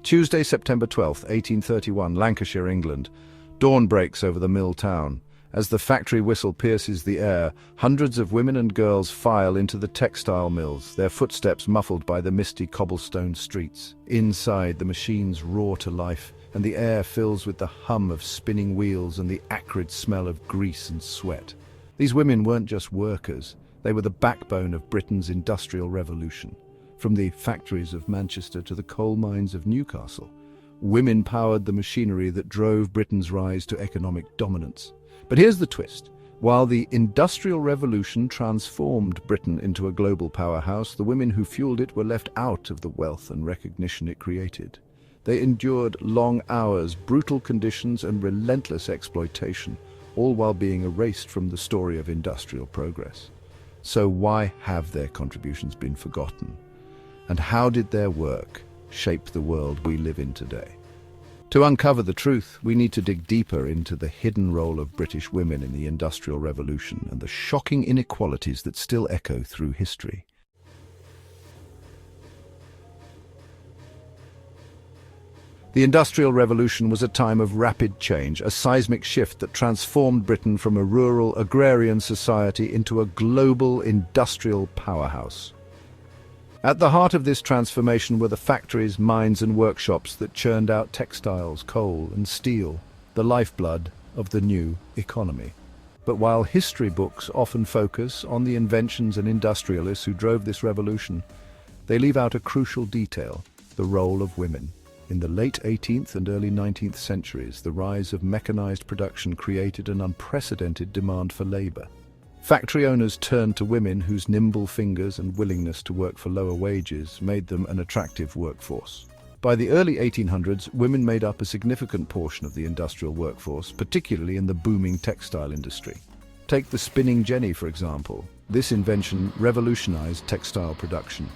Tuesday, September 12th, 1831, Lancashire, England. Dawn breaks over the mill town. As the factory whistle pierces the air, hundreds of women and girls file into the textile mills, their footsteps muffled by the misty cobblestone streets. Inside, the machines roar to life, and the air fills with the hum of spinning wheels and the acrid smell of grease and sweat. These women weren't just workers, they were the backbone of Britain's industrial revolution. From the factories of Manchester to the coal mines of Newcastle, women powered the machinery that drove Britain's rise to economic dominance. But here's the twist. While the Industrial Revolution transformed Britain into a global powerhouse, the women who fueled it were left out of the wealth and recognition it created. They endured long hours, brutal conditions, and relentless exploitation, all while being erased from the story of industrial progress. So why have their contributions been forgotten? And how did their work shape the world we live in today? To uncover the truth, we need to dig deeper into the hidden role of British women in the Industrial Revolution and the shocking inequalities that still echo through history. The Industrial Revolution was a time of rapid change, a seismic shift that transformed Britain from a rural, agrarian society into a global industrial powerhouse. At the heart of this transformation were the factories, mines and workshops that churned out textiles, coal and steel, the lifeblood of the new economy. But while history books often focus on the inventions and industrialists who drove this revolution, they leave out a crucial detail: the role of women. In the late 18th and early 19th centuries, the rise of mechanized production created an unprecedented demand for labor. Factory owners turned to women whose nimble fingers and willingness to work for lower wages made them an attractive workforce. By the early 1800s, women made up a significant portion of the industrial workforce, particularly in the booming textile industry. Take the spinning jenny, for example. This invention revolutionized textile production,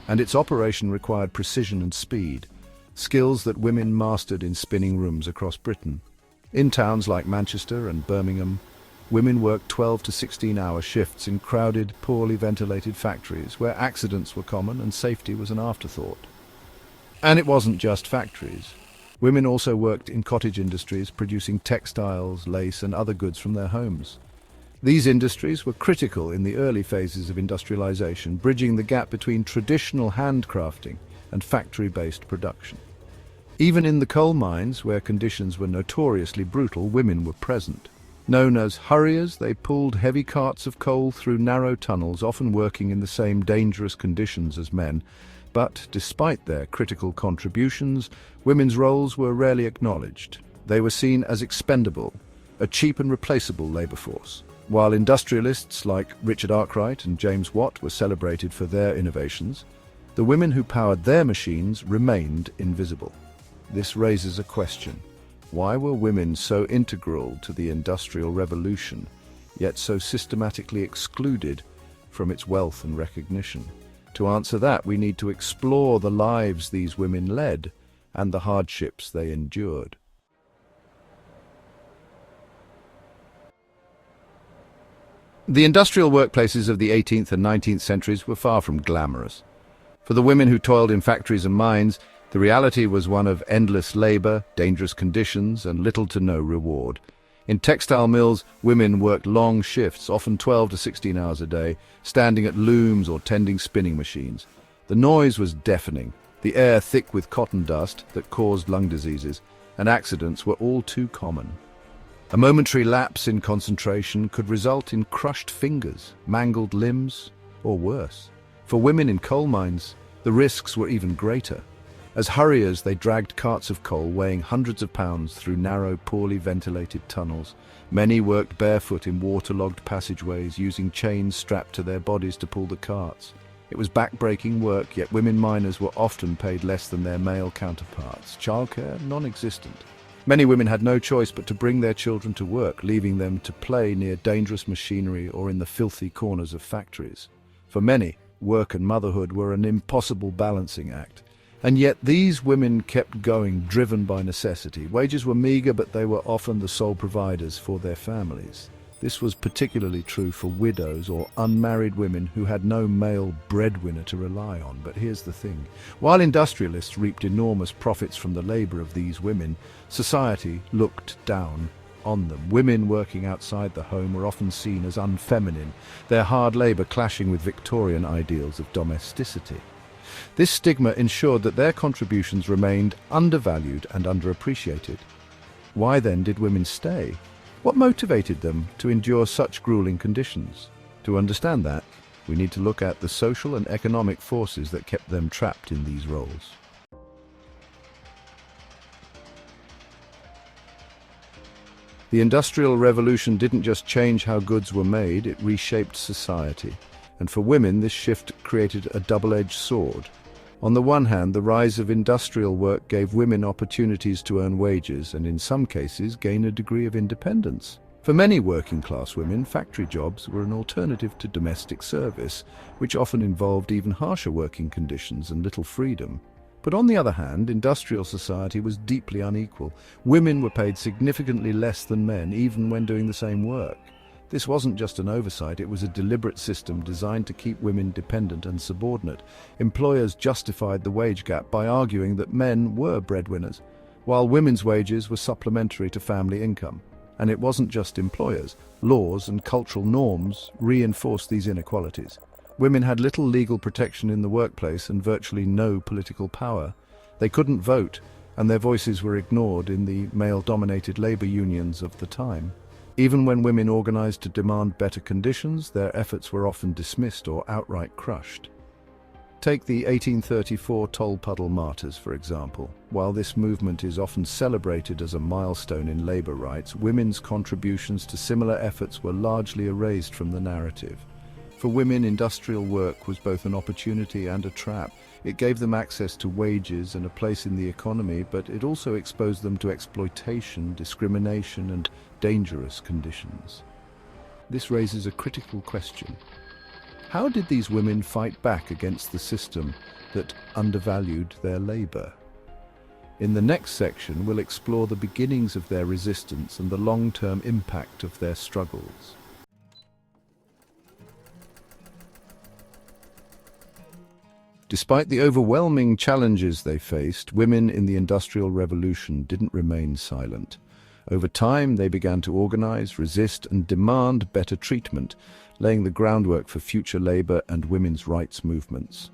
and its operation required precision and speed, skills that women mastered in spinning rooms across Britain. In towns like Manchester and Birmingham, women worked 12 to 16-hour shifts in crowded, poorly ventilated factories where accidents were common and safety was an afterthought. And it wasn't just factories. Women also worked in cottage industries, producing textiles, lace and other goods from their homes. These industries were critical in the early phases of industrialization, bridging the gap between traditional handcrafting and factory-based production. Even in the coal mines, where conditions were notoriously brutal, women were present. Known as hurriers, they pulled heavy carts of coal through narrow tunnels, often working in the same dangerous conditions as men. But despite their critical contributions, women's roles were rarely acknowledged. They were seen as expendable, a cheap and replaceable labor force. While industrialists like Richard Arkwright and James Watt were celebrated for their innovations, the women who powered their machines remained invisible. This raises a question. Why were women so integral to the Industrial Revolution, yet so systematically excluded from its wealth and recognition? To answer that, we need to explore the lives these women led and the hardships they endured. The industrial workplaces of the 18th and 19th centuries were far from glamorous. For the women who toiled in factories and mines, the reality was one of endless labor, dangerous conditions, and little to no reward. In textile mills, women worked long shifts, often 12 to 16 hours a day, standing at looms or tending spinning machines. The noise was deafening, the air thick with cotton dust that caused lung diseases, and accidents were all too common. A momentary lapse in concentration could result in crushed fingers, mangled limbs, or worse. For women in coal mines, the risks were even greater. As hurriers, they dragged carts of coal weighing hundreds of pounds through narrow, poorly ventilated tunnels. Many worked barefoot in waterlogged passageways, using chains strapped to their bodies to pull the carts. It was back-breaking work, yet women miners were often paid less than their male counterparts. Childcare, non-existent. Many women had no choice but to bring their children to work, leaving them to play near dangerous machinery or in the filthy corners of factories. For many, work and motherhood were an impossible balancing act. And yet these women kept going, driven by necessity. Wages were meager, but they were often the sole providers for their families. This was particularly true for widows or unmarried women who had no male breadwinner to rely on. But here's the thing. While industrialists reaped enormous profits from the labor of these women, society looked down on them. Women working outside the home were often seen as unfeminine, their hard labor clashing with Victorian ideals of domesticity. This stigma ensured that their contributions remained undervalued and underappreciated. Why then did women stay? What motivated them to endure such grueling conditions? To understand that, we need to look at the social and economic forces that kept them trapped in these roles. The Industrial Revolution didn't just change how goods were made, it reshaped society. And for women, this shift created a double-edged sword. On the one hand, the rise of industrial work gave women opportunities to earn wages and, in some cases, gain a degree of independence. For many working-class women, factory jobs were an alternative to domestic service, which often involved even harsher working conditions and little freedom. But on the other hand, industrial society was deeply unequal. Women were paid significantly less than men, even when doing the same work. This wasn't just an oversight, it was a deliberate system designed to keep women dependent and subordinate. Employers justified the wage gap by arguing that men were breadwinners, while women's wages were supplementary to family income. And it wasn't just employers. Laws and cultural norms reinforced these inequalities. Women had little legal protection in the workplace and virtually no political power. They couldn't vote, and their voices were ignored in the male-dominated labor unions of the time. Even when women organized to demand better conditions, their efforts were often dismissed or outright crushed. Take the 1834 Tolpuddle Martyrs, for example. While this movement is often celebrated as a milestone in labor rights, women's contributions to similar efforts were largely erased from the narrative. For women, industrial work was both an opportunity and a trap. It gave them access to wages and a place in the economy, but it also exposed them to exploitation, discrimination, and dangerous conditions. This raises a critical question. How did these women fight back against the system that undervalued their labor? In the next section, we'll explore the beginnings of their resistance and the long-term impact of their struggles. Despite the overwhelming challenges they faced, women in the Industrial Revolution didn't remain silent. Over time, they began to organize, resist, and demand better treatment, laying the groundwork for future labor and women's rights movements.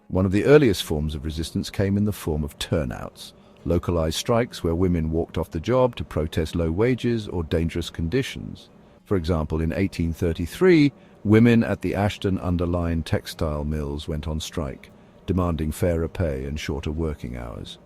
One of the earliest forms of resistance came in the form of turnouts, localized strikes where women walked off the job to protest low wages or dangerous conditions. For example, in 1833, women at the Ashton-under-Lyne textile mills went on strike, demanding fairer pay and shorter working hours.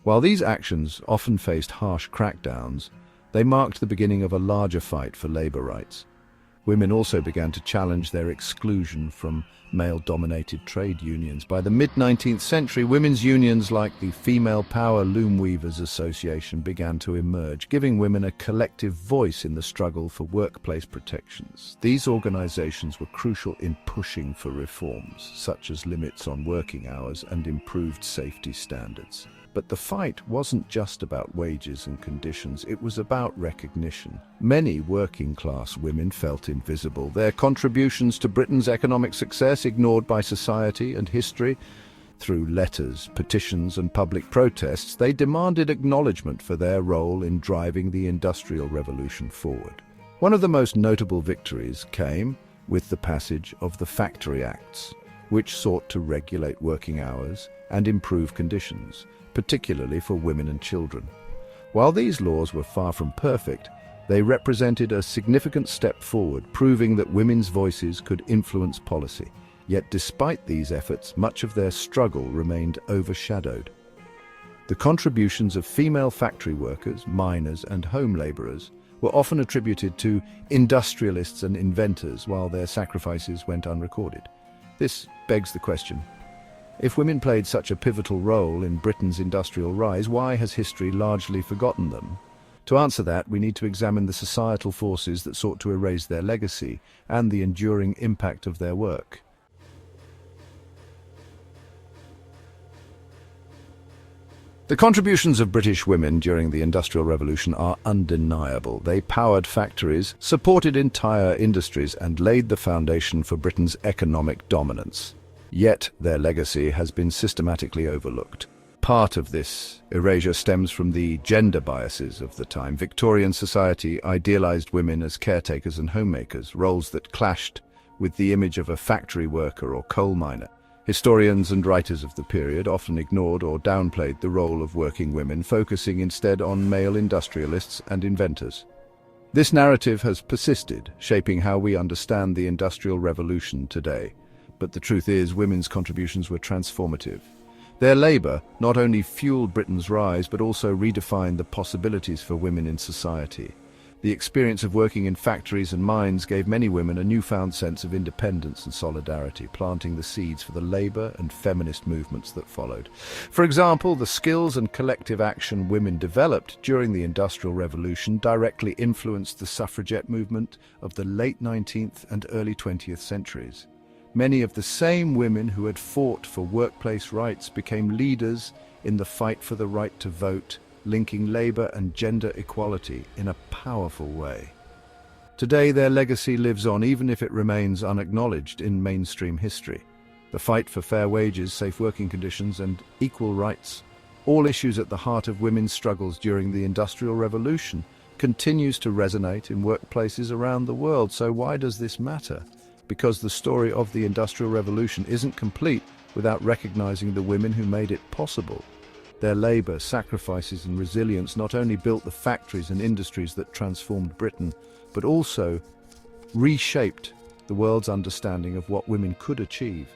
While these actions often faced harsh crackdowns, they marked the beginning of a larger fight for labor rights. Women also began to challenge their exclusion from male-dominated trade unions. By the mid-19th century, women's unions like the Female Power Loom Weavers Association began to emerge, giving women a collective voice in the struggle for workplace protections. These organizations were crucial in pushing for reforms, such as limits on working hours and improved safety standards. But the fight wasn't just about wages and conditions, it was about recognition. Many working-class women felt invisible, their contributions to Britain's economic success ignored by society and history. Through letters, petitions, and public protests, they demanded acknowledgement for their role in driving the Industrial Revolution forward. One of the most notable victories came with the passage of the Factory Acts, which sought to regulate working hours and improve conditions, particularly for women and children. While these laws were far from perfect, they represented a significant step forward, proving that women's voices could influence policy. Yet despite these efforts, much of their struggle remained overshadowed. The contributions of female factory workers, miners, and home laborers were often attributed to industrialists and inventors, while their sacrifices went unrecorded. This begs the question: if women played such a pivotal role in Britain's industrial rise, why has history largely forgotten them? To answer that, we need to examine the societal forces that sought to erase their legacy and the enduring impact of their work. The contributions of British women during the Industrial Revolution are undeniable. They powered factories, supported entire industries, and laid the foundation for Britain's economic dominance. Yet their legacy has been systematically overlooked. Part of this erasure stems from the gender biases of the time. Victorian society idealized women as caretakers and homemakers, roles that clashed with the image of a factory worker or coal miner. Historians and writers of the period often ignored or downplayed the role of working women, focusing instead on male industrialists and inventors. This narrative has persisted, shaping how we understand the Industrial Revolution today. But the truth is, women's contributions were transformative. Their labor not only fueled Britain's rise, but also redefined the possibilities for women in society. The experience of working in factories and mines gave many women a newfound sense of independence and solidarity, planting the seeds for the labor and feminist movements that followed. For example, the skills and collective action women developed during the Industrial Revolution directly influenced the suffragette movement of the late 19th and early 20th centuries. Many of the same women who had fought for workplace rights became leaders in the fight for the right to vote, linking labor and gender equality in a powerful way. Today, their legacy lives on, even if it remains unacknowledged in mainstream history. The fight for fair wages, safe working conditions, and equal rights, all issues at the heart of women's struggles during the Industrial Revolution, continues to resonate in workplaces around the world. So why does this matter? Because the story of the Industrial Revolution isn't complete without recognizing the women who made it possible. Their labor, sacrifices, and resilience not only built the factories and industries that transformed Britain, but also reshaped the world's understanding of what women could achieve.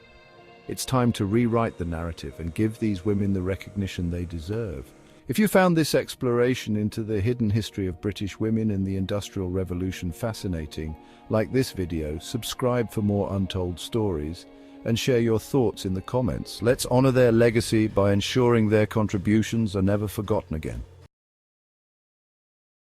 It's time to rewrite the narrative and give these women the recognition they deserve. If you found this exploration into the hidden history of British women in the Industrial Revolution fascinating, like this video, subscribe for more untold stories, and share your thoughts in the comments. Let's honor their legacy by ensuring their contributions are never forgotten again.